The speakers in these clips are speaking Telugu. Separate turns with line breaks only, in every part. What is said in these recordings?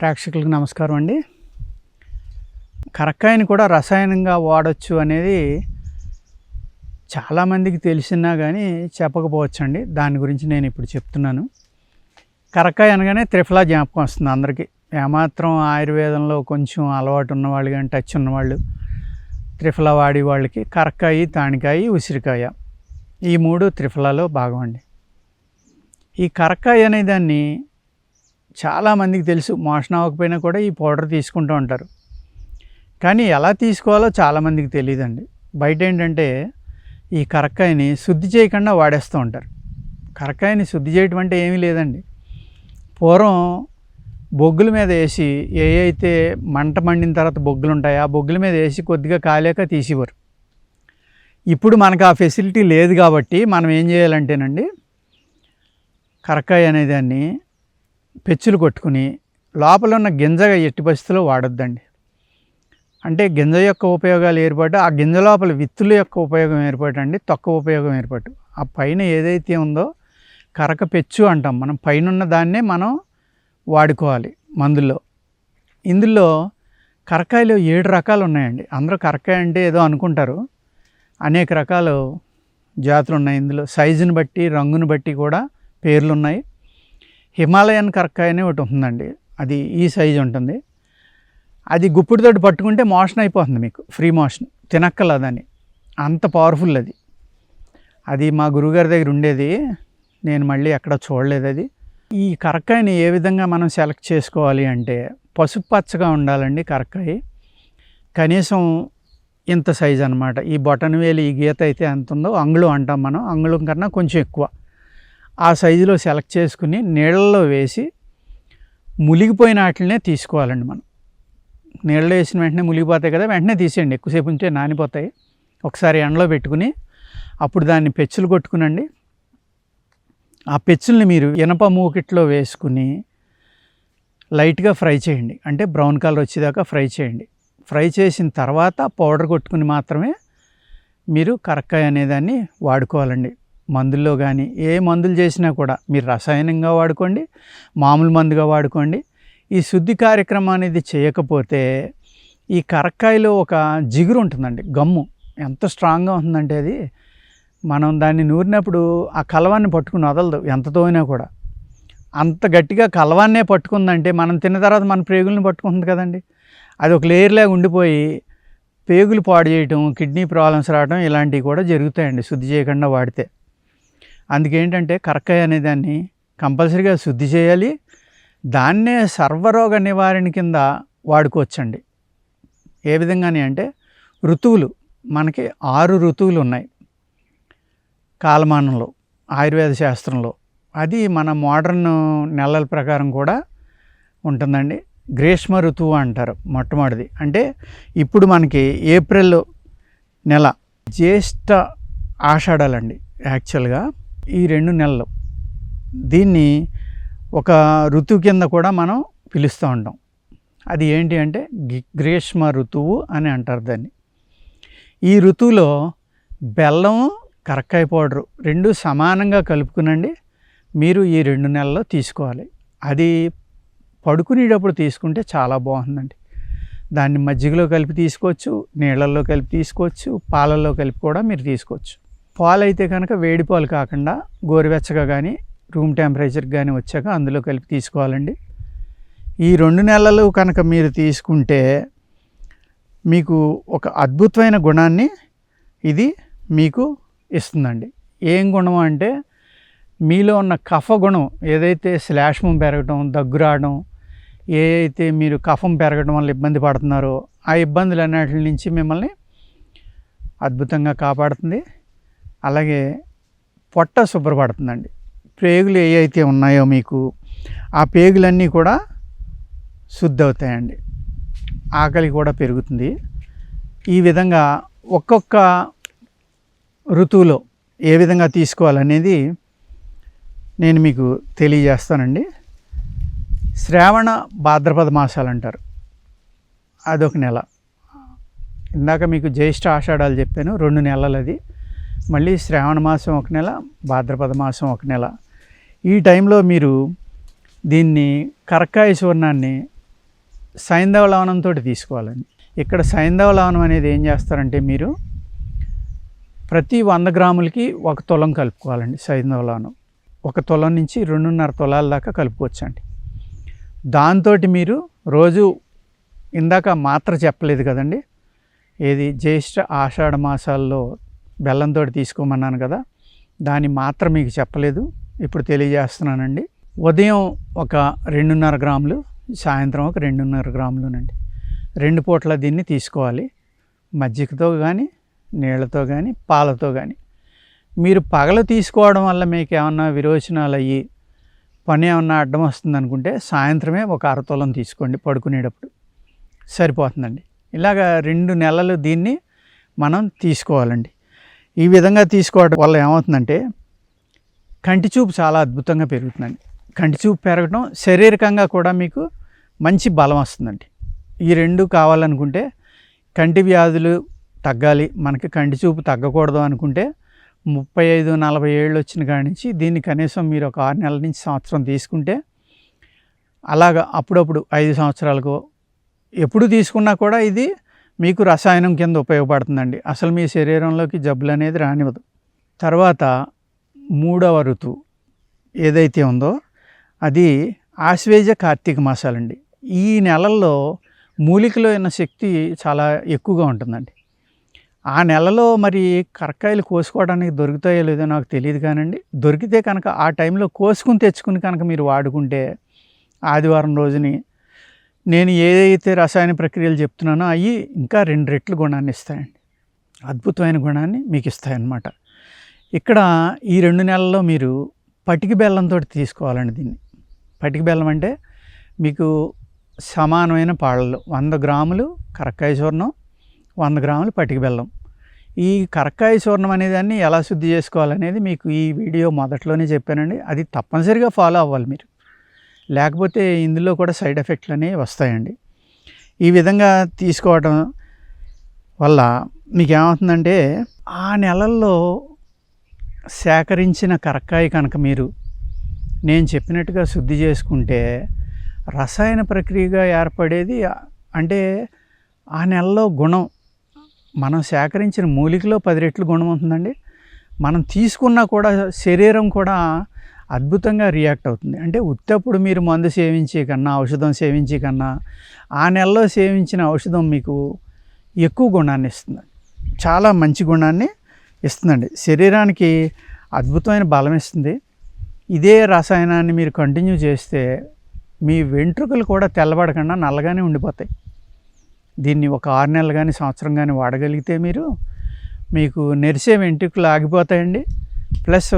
ప్రేక్షకులకు నమస్కారం అండి. కరక్కాయని కూడా రసాయనంగా వాడచ్చు అనేది చాలామందికి తెలిసినా కానీ చెప్పకపోవచ్చండి. దాని గురించి నేను ఇప్పుడు చెప్తున్నాను. కరక్కాయ అనగానే త్రిఫలా జ్ఞాపకం వస్తుంది అందరికీ. ఏమాత్రం ఆయుర్వేదంలో కొంచెం అలవాటు ఉన్నవాళ్ళు కానీ టచ్ ఉన్నవాళ్ళు త్రిఫలా వాడి వాళ్ళకి కరక్కాయ, తానికాయ, ఉసిరికాయ ఈ మూడు త్రిఫలాలో భాగం అండి. ఈ కరక్కాయ అనే దాన్ని చాలామందికి తెలుసు, మోషన్ అవ్వకపోయినా కూడా ఈ పౌడర్ తీసుకుంటూ ఉంటారు. కానీ ఎలా తీసుకోవాలో చాలామందికి తెలియదండి. బయట ఏంటంటే ఈ కరక్కాయని శుద్ధి చేయకుండా వాడేస్తూ ఉంటారు. కరక్కాయని శుద్ధి చేయటం అంటే ఏమీ లేదండి. పూర్వం బొగ్గుల మీద వేసి ఏ అయితే మంట మండిన తర్వాత బొగ్గులు ఉంటాయో ఆ బొగ్గుల మీద వేసి కొద్దిగా కాలేక తీసేవారు. ఇప్పుడు మనకు ఆ ఫెసిలిటీ లేదు కాబట్టి మనం ఏం చేయాలంటేనండి, కరక్కాయ అనేదాన్ని పెచ్చులు కొట్టుకుని లోపల ఉన్న గింజగా ఎట్టి పరిస్థితిలో వాడొద్దండి. అంటే గింజ యొక్క ఉపయోగాలు ఏర్పాటు, ఆ గింజ లోపల విత్తుల యొక్క ఉపయోగం ఏర్పాటు అండి, తొక్క ఉపయోగం ఏర్పాటు. ఆ పైన ఏదైతే ఉందో కరక పెచ్చు అంటాం మనం, పైన దాన్నే మనం వాడుకోవాలి మందుల్లో. ఇందులో కరక్కాయలు 7 రకాలు ఉన్నాయండి. అందరూ కరక్కాయ అంటే ఏదో అనుకుంటారు. అనేక రకాలు జాతులు ఉన్నాయి. ఇందులో సైజుని బట్టి రంగుని బట్టి కూడా పేర్లు ఉన్నాయి. హిమాలయన్ కరక్కాయ అని ఒకటి ఉంటుందండి, అది ఈ సైజు ఉంటుంది. అది గుప్పిడితోటి పట్టుకుంటే మోషన్ అయిపోతుంది, మీకు ఫ్రీ మోషన్, తినక్కర్లేదని, అంత పవర్ఫుల్ అది. అది మా గురువుగారి దగ్గర ఉండేది, నేను మళ్ళీ ఎక్కడ చూడలేదు అది. ఈ కరక్కాయని ఏ విధంగా మనం సెలెక్ట్ చేసుకోవాలి అంటే, పసుపు పచ్చగా ఉండాలండి కరక్కాయ. కనీసం ఇంత సైజు అనమాట. ఈ బొటన వేలు ఈ గీత అయితే ఎంత ఉందో అంగుళం అంటాం మనం, అంగుళం కన్నా కొంచెం ఎక్కువ ఆ సైజులో సెలెక్ట్ చేసుకుని నీళ్ళల్లో వేసి మునిగిపోయిన వాటినే తీసుకోవాలండి. మనం నీళ్ళలో వేసిన వెంటనే మునిగిపోతాయి కదా, వెంటనే తీసేయండి. ఎక్కువసేపు ఉంటే నానిపోతాయి. ఒకసారి ఎండలో పెట్టుకుని అప్పుడు దాన్ని పెచ్చులు కొట్టుకునండి. ఆ పెచ్చుల్ని మీరు ఇనప మూకిట్లో వేసుకుని లైట్గా ఫ్రై చేయండి. అంటే బ్రౌన్ కలర్ వచ్చేదాకా ఫ్రై చేయండి. ఫ్రై చేసిన తర్వాత పౌడర్ కొట్టుకుని మాత్రమే మీరు కరక్కాయ అనేదాన్ని వాడుకోవాలండి. మందుల్లో కానీ ఏ మందులు చేసినా కూడా మీరు రసాయనంగా వాడుకోండి, మామూలు మందుగా వాడుకోండి. ఈ శుద్ధి కార్యక్రమం అనేది చేయకపోతే ఈ కరక్కాయలో ఒక జిగురు ఉంటుందండి, గమ్ము ఎంత స్ట్రాంగ్గా ఉంటుందంటే అది మనం దాన్ని నూరినప్పుడు ఆ కలవాన్ని పట్టుకుని వదలదు. ఎంత తోయినా కూడా అంత గట్టిగా కలవాన్నే పట్టుకుందంటే మనం తిన్న తర్వాత మన ప్రేగులను పట్టుకుంటుంది కదండి. అది ఒక లేయర్లాగా ఉండిపోయి పేగులు పాడు చేయటం, కిడ్నీ ప్రాబ్లమ్స్ రావడం ఇలాంటివి కూడా జరుగుతాయండి శుద్ధి చేయకుండా వాడితే. అందుకేంటంటే కరక్కాయ అనేదాన్ని కంపల్సరీగా శుద్ధి చేయాలి. దాన్నే సర్వరోగ నివారణ కింద వాడుకోవచ్చండి. ఏ విధంగానే అంటే ఋతువులు, మనకి 6 ఋతువులు ఉన్నాయి కాలమానంలో ఆయుర్వేద శాస్త్రంలో. అది మన మోడర్న్ నెలల ప్రకారం కూడా ఉంటుందండి. గ్రీష్మ ఋతువు అంటారు మొట్టమొదటిది. అంటే ఇప్పుడు మనకి ఏప్రిల్ నెల, జ్యేష్ఠ ఆషాఢాలండి యాక్చువల్గా ఈ 2 నెలలు. దీన్ని ఒక ఋతువు కింద కూడా మనం పిలుస్తూ ఉంటాం. అది ఏంటి అంటే గ్రీష్మ ఋతువు అని అంటారు దాన్ని. ఈ ఋతువులో బెల్లం, కరక్కాయ పౌడరు 2 సమానంగా కలుపుకునండి మీరు ఈ 2 నెలల్లో తీసుకోవాలి. అది పడుకునేటప్పుడు తీసుకుంటే చాలా బాగుందండి. దాన్ని మజ్జిగలో కలిపి తీసుకోవచ్చు, నీళ్ళల్లో కలిపి తీసుకోవచ్చు, పాలల్లో కలిపి కూడా మీరు తీసుకోవచ్చు. పాలు అయితే కనుక వేడి పాలు కాకుండా గోరువెచ్చగా కానీ రూమ్ టెంపరేచర్కి కానీ వచ్చాక అందులో కలిపి తీసుకోవాలండి. ఈ 2 నెలలు కనుక మీరు తీసుకుంటే మీకు ఒక అద్భుతమైన గుణాన్ని ఇది మీకు ఇస్తుందండి. ఏం గుణం అంటే మీలో ఉన్న కఫ గుణం ఏదైతే శ్లేష్మం పెరగడం, దగ్గు రావడం, ఏ అయితే మీరు కఫం పెరగడం వల్ల ఇబ్బంది పడుతున్నారో ఆ ఇబ్బందులన్నిటి నుంచి మిమ్మల్ని అద్భుతంగా కాపాడుతుంది. అలాగే పొట్ట శుభ్రపడుతుందండి. పేగులు ఏ అయితే ఉన్నాయో మీకు ఆ పేగులన్నీ కూడా శుద్ధి అవుతాయండి. ఆకలి కూడా పెరుగుతుంది. ఈ విధంగా ఒక్కొక్క ఋతువులో ఏ విధంగా తీసుకోవాలనేది నేను మీకు తెలియజేస్తానండి. శ్రావణ భాద్రపద మాసాలు అంటారు, అదొక నెల. ఇందాక మీకు జ్యేష్ఠ ఆషాఢాలు చెప్పాను, 2 నెలలు అది. మళ్ళీ శ్రావణ మాసం 1 నెల, భాద్రపద మాసం 1 నెల. ఈ టైంలో మీరు దీన్ని కరక్కాయ చూర్ణాన్ని సైంధవ లవణంతో తీసుకోవాలండి. ఇక్కడ సైంధవ లవణం అనేది ఏం చేస్తారంటే మీరు ప్రతి 100 గ్రాములకి 1 తులం కలుపుకోవాలండి. సైంధవ లవణం 1 తులం నుంచి 2.5 తులాల దాకా కలుపుకోవచ్చండి. దాంతో మీరు రోజు ఇందాక మాత్ర చెప్పలేదు కదండి, ఏది జ్యేష్ఠ ఆషాఢ మాసాల్లో బెల్లంతో తీసుకోమన్నాను కదా, దాని మాత్ర మీకు చెప్పలేదు, ఇప్పుడు తెలియజేస్తున్నానండి. ఉదయం ఒక 2.5 గ్రాములు, సాయంత్రం ఒక 2.5 గ్రాములునండి. 2 పూట్ల దీన్ని తీసుకోవాలి. మజ్జిగతో కానీ, నీళ్ళతో కానీ, పాలతో కానీ. మీరు పగలు తీసుకోవడం వల్ల మీకు ఏమన్నా విరోచనాలు అయ్యి పని ఏమన్నా అడ్డం వస్తుంది అనుకుంటే సాయంత్రమే ఒక 1/2 తులం తీసుకోండి పడుకునేటప్పుడు, సరిపోతుందండి. ఇలాగ 2 నెలలు దీన్ని మనం తీసుకోవాలండి. ఈ విధంగా తీసుకోవడం వల్ల ఏమవుతుందంటే కంటి చూపు చాలా అద్భుతంగా పెరుగుతుందండి. కంటి చూపు పెరగడం, శారీరకంగా కూడా మీకు మంచి బలం వస్తుందండి. ఈ 2 కావాలనుకుంటే, కంటి వ్యాధులు తగ్గాలి, మనకి కంటి చూపు తగ్గకూడదు అనుకుంటే 35-40 ఏళ్ళు వచ్చిన కాడి నుంచి దీన్ని కనీసం మీరు ఒక 6 నెలల నుంచి సంవత్సరం తీసుకుంటే, అలాగా అప్పుడప్పుడు 5 సంవత్సరాలకు ఎప్పుడు తీసుకున్నా కూడా ఇది మీకు రసాయనం కింద ఉపయోగపడుతుందండి. అసలు మీ శరీరంలోకి జబ్బులు అనేది రానివ్వదు. తర్వాత 3వ ఋతువు ఏదైతే ఉందో అది ఆశ్వేజ కార్తీక మాసాలండి. ఈ నెలల్లో మూలికలో ఉన్న శక్తి చాలా ఎక్కువగా ఉంటుందండి. ఆ నెలలో మరి కరక్కాయలు కోసుకోవడానికి దొరుకుతాయో లేదో నాకు తెలియదు కానండి, దొరికితే కనుక ఆ టైంలో కోసుకుని తెచ్చుకుని కనుక మీరు వాడుకుంటే ఆదివారం రోజుని నేను ఏదైతే రసాయన ప్రక్రియలు చెప్తున్నానో అవి ఇంకా 2 రెట్లు గుణాన్ని ఇస్తాయండి. అద్భుతమైన గుణాన్ని మీకు ఇస్తాయన్నమాట. ఇక్కడ ఈ 2 నెలల్లో మీరు పటిక బెల్లంతో తీసుకోవాలండి దీన్ని. పటిక బెల్లం అంటే మీకు సమానమైన పాళ్ళలో 100 గ్రాములు కరక్కాయ చూర్ణం, 100 గ్రాములు పటిక బెల్లం. ఈ కరక్కాయ చూర్ణం అనేదాన్ని ఎలా శుద్ధి చేసుకోవాలనేది మీకు ఈ వీడియో మొదట్లోనే చెప్పానండి. అది తప్పనిసరిగా ఫాలో అవ్వాలి మీరు, లేకపోతే ఇందులో కూడా సైడ్ ఎఫెక్ట్లు అనేవి వస్తాయండి. ఈ విధంగా తీసుకోవడం వల్ల మీకు ఏమవుతుందంటే ఆ నెలల్లో సేకరించిన కరక్కాయ కనుక మీరు నేను చెప్పినట్టుగా శుద్ధి చేసుకుంటే రసాయన ప్రక్రియగా ఏర్పడేది అంటే ఆ నెలలో గుణం, మనం సేకరించిన మూలికలో 10 రెట్లు గుణం ఉంటుందండి. మనం తీసుకున్నా కూడా శరీరం కూడా అద్భుతంగా రియాక్ట్ అవుతుంది. అంటే ఉత్తప్పుడు మీరు మందు సేవించే కన్నా, ఔషధం సేవించే కన్నా ఆ నెలలో సేవించిన ఔషధం మీకు ఎక్కువ గుణాన్ని ఇస్తుంది, చాలా మంచి గుణాన్ని ఇస్తుందండి. శరీరానికి అద్భుతమైన బలం ఇస్తుంది. ఇదే రసాయనాన్ని మీరు కంటిన్యూ చేస్తే మీ వెంట్రుకలు కూడా తెల్లబడకుండా నల్లగానే ఉండిపోతాయి. దీన్ని ఒక 6 నెలలు కానీ సంవత్సరం కానీ వాడగలిగితే మీకు నెరిసే వెంట్రుకలు ఆగిపోతాయండి. ప్లస్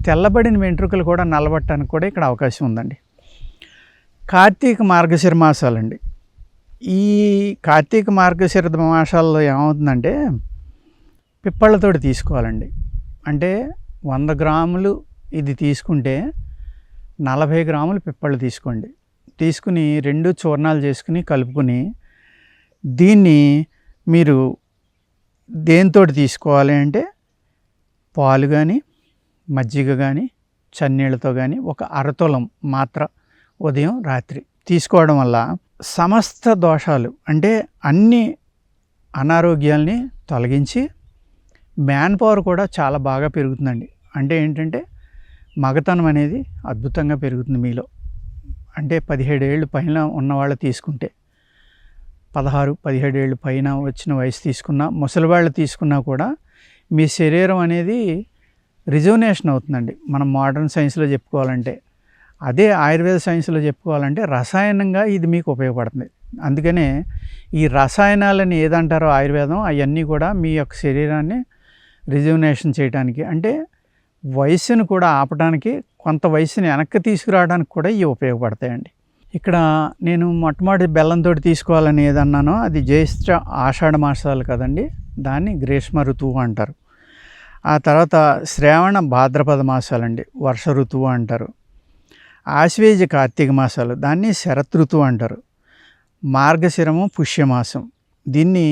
తెల్లబడిన వెంట్రుకలు కూడా నల్లబట్టడానికి కూడా ఇక్కడ అవకాశం ఉందండి. కార్తీక మార్గశిర మాసాలండి. ఈ కార్తీక మార్గశిర మాసాల్లో ఏమవుతుందంటే పిప్పళ్ళతోటి తీసుకోవాలండి. అంటే 100 గ్రాములు ఇది తీసుకుంటే 40 గ్రాములు పిప్పళ్ళు తీసుకోండి. తీసుకుని 2 చూర్ణాలు చేసుకుని కలుపుకొని దీన్ని మీరు దేంతో తీసుకోవాలి అంటే పాలు కానీ, మజ్జిగ కానీ, చన్నీళ్ళతో కానీ ఒక 1/2 తులం మాత్ర ఉదయం రాత్రి తీసుకోవడం వల్ల సమస్త దోషాలు అంటే అన్ని అనారోగ్యాల్ని తొలగించి మ్యాన్ పవర్ కూడా చాలా బాగా పెరుగుతుందండి. అంటే ఏంటంటే మగతనం అనేది అద్భుతంగా పెరుగుతుంది మీలో. అంటే 17 ఏళ్ళు పైన ఉన్నవాళ్ళు తీసుకుంటే, 16-17 ఏళ్ళు పైన వచ్చిన వయసు తీసుకున్నా, ముసలివాళ్ళు తీసుకున్నా కూడా మీ శరీరం అనేది రిజువనేషన్ అవుతుందండి. మనం మోడర్న్ సైన్స్లో చెప్పుకోవాలంటే, అదే ఆయుర్వేద సైన్స్లో చెప్పుకోవాలంటే రసాయనంగా ఇది మీకు ఉపయోగపడుతుంది. అందుకనే ఈ రసాయనాలని ఏదంటారో ఆయుర్వేదం అవన్నీ కూడా మీ యొక్క శరీరాన్ని రిజువనేషన్ చేయడానికి, అంటే వయస్సును కూడా ఆపడానికి, కొంత వయసుని వెనక్కి తీసుకురావడానికి కూడా ఇవి ఉపయోగపడతాయండి. ఇక్కడ నేను మొట్టమొదటి బెల్లంతో తీసుకోవాలని ఏదన్నానో అది జ్యేష్ఠ ఆషాఢ మాసాలు కదండి, దాన్ని గ్రీష్మ ఋతువు అంటారు. ఆ తర్వాత శ్రావణ భాద్రపద మాసాలండి, వర్ష ఋతువు అంటారు. ఆశ్వేజ కార్తీక మాసాలు, దాన్ని శరత్ ఋతువు అంటారు. మార్గశిరము పుష్యమాసం, దీన్ని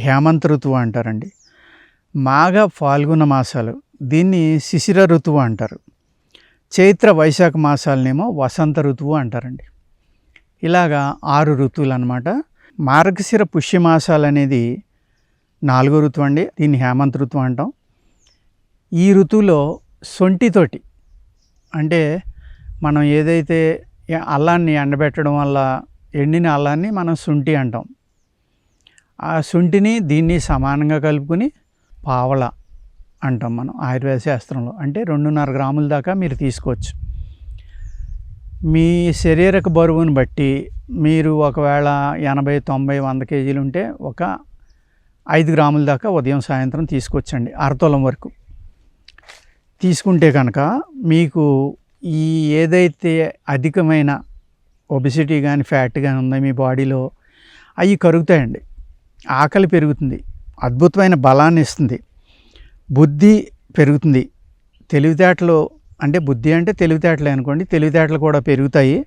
హేమంత ఋతువు అంటారండి. మాఘ ఫాల్గుణ మాసాలు, దీన్ని శిశిర ఋతువు అంటారు. చైత్ర వైశాఖ మాసాలనేమో వసంత ఋతువు అంటారండి. ఇలాగా 6 ఋతువులు అన్నమాట. మార్గశిర పుష్యమాసాలు అనేది 4వ ఋతువు అండి. దీన్ని హేమంత ఋతువు అంటాం. ఈ ఋతువులో సొంటితోటి అంటే మనం ఏదైతే అల్లాన్ని ఎండబెట్టడం వల్ల ఎండిన అల్లాన్ని మనం శుంఠి అంటాం. ఆ శుంఠిని దీన్ని సమానంగా కలుపుకొని పావల అంటాం మనం ఆయుర్వేద శాస్త్రంలో. అంటే 2.5 గ్రాముల దాకా మీరు తీసుకోవచ్చు. మీ శరీరక బరువును బట్టి మీరు ఒకవేళ 80, 90, 100 కేజీలు ఉంటే ఒక 5 గ్రాముల దాకా ఉదయం సాయంత్రం తీసుకోవచ్చండి. అరతొలం వరకు తీసుకుంటే కనుక మీకు ఈ ఏదైతే అధికమైన ఒబిసిటీ కానీ ఫ్యాట్ కానీ ఉందో మీ బాడీలో అవి కరుగుతాయండి. ఆకలి పెరుగుతుంది, అద్భుతమైన బలాన్ని ఇస్తుంది, బుద్ధి పెరుగుతుంది, తెలివితేటలు అంటే బుద్ధి అంటే తెలివితేటలే అనుకోండి, తెలివితేటలు కూడా పెరుగుతాయి,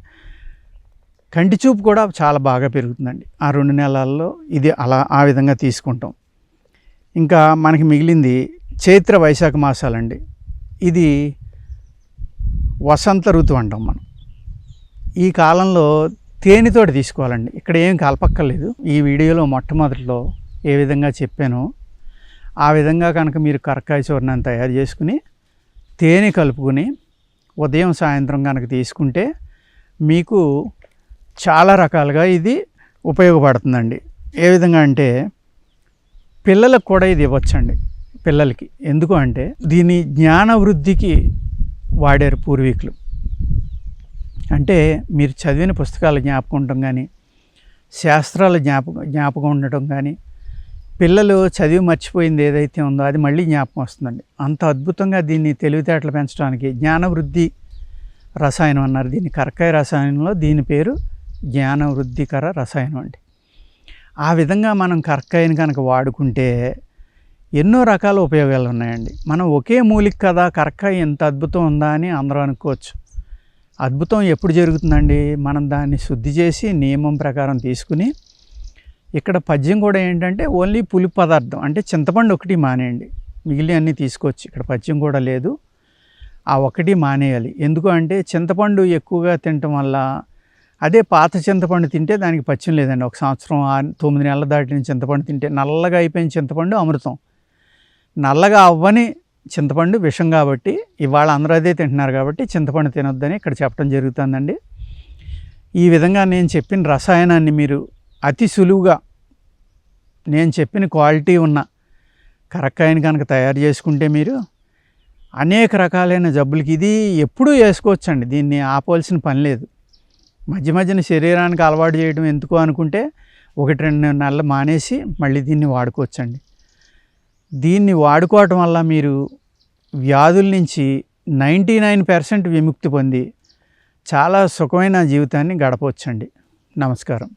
కంటి చూపు కూడా చాలా బాగా పెరుగుతుందండి ఆ 2 నెలల్లో. ఇది ఆ విధంగా తీసుకుంటాం. ఇంకా మనకి మిగిలింది చైత్ర వైశాఖ మాసాలండి. ఇది వసంత ఋతువు అంటాం మనం. ఈ కాలంలో తేనెతోటి తీసుకోవాలండి. ఇక్కడ ఏం కలపక్కర్లేదు. ఈ వీడియోలో మొట్టమొదటిలో ఏ విధంగా చెప్పానో ఆ విధంగా కనుక మీరు కరక్కాయ చూర్ణాన్ని తయారు చేసుకుని తేనె కలుపుకొని ఉదయం సాయంత్రం కనుక తీసుకుంటే మీకు చాలా రకాలుగా ఇది ఉపయోగపడుతుందండి. ఏ విధంగా అంటే పిల్లలకు కూడా ఇది ఇవ్వచ్చండి. పిల్లలకి ఎందుకు అంటే దీని జ్ఞాన వృద్ధికి వాడారు పూర్వీకులు. అంటే మీరు చదివిన పుస్తకాలు జ్ఞాపకం ఉండటం కానీ, శాస్త్రాల జ్ఞాపకం ఉండటం కానీ, పిల్లలు చదివి మర్చిపోయింది ఏదైతే ఉందో అది మళ్ళీ జ్ఞాపకం వస్తుందండి. అంత అద్భుతంగా దీన్ని తెలివితేటలు పెంచడానికి జ్ఞానవృద్ధి రసాయనం అన్నారు. దీన్ని కరక్కాయ రసాయనంలో దీని పేరు జ్ఞానవృద్ధికర రసాయనం అండి. ఆ విధంగా మనం కరక్కాయని కనుక వాడుకుంటే ఎన్నో రకాల ఉపయోగాలు ఉన్నాయండి. మనం ఒకే మూలిక కదా కరక్కాయ ఎంత అద్భుతం ఉందా అని అందరూ అనుకోవచ్చు. అద్భుతం ఎప్పుడు జరుగుతుందండి? మనం దాన్ని శుద్ధి చేసి నియమం ప్రకారం తీసుకుని, ఇక్కడ పద్యం కూడా ఏంటంటే ఓన్లీ పులుపు పదార్థం అంటే చింతపండు ఒకటి మానేయండి, మిగిలిన అన్నీ తీసుకోవచ్చు. ఇక్కడ పద్యం కూడా లేదు, ఆ ఒకటి మానేయాలి. ఎందుకు అంటే చింతపండు ఎక్కువగా తినటం వల్ల, అదే పాత చింతపండు తింటే దానికి పచ్యం లేదండి. 1 సంవత్సరం 9 నెలల దాటిన చింతపండు తింటే నల్లగా అయిపోయిన చింతపండు అమృతం. నల్లగా అవ్వని చింతపండు విషం. కాబట్టి ఇవాళ అందరూ అదే తింటున్నారు కాబట్టి చింతపండు తినొద్దని ఇక్కడ చెప్పడం జరుగుతుందండి. ఈ విధంగా నేను చెప్పిన రసాయనాన్ని మీరు అతి సులువుగా నేను చెప్పిన క్వాలిటీ ఉన్న కరక్కాయని కనుక తయారు చేసుకుంటే మీరు అనేక రకాలైన జబ్బులకి ఇది ఎప్పుడూ వేసుకోవచ్చండి. దీన్ని ఆపవలసిన పని లేదు. మధ్య మధ్యన శరీరానికి అలవాటు చేయడం ఎందుకు అనుకుంటే 1-2 నెలలు మానేసి మళ్ళీ దీన్ని వాడుకోవచ్చండి. దీన్ని వాడుకోవటం వల్ల మీరు వ్యాధుల నుంచి 99% విముక్తి పొంది చాలా సుఖమైన జీవితాన్ని గడపవచ్చండి. నమస్కారం.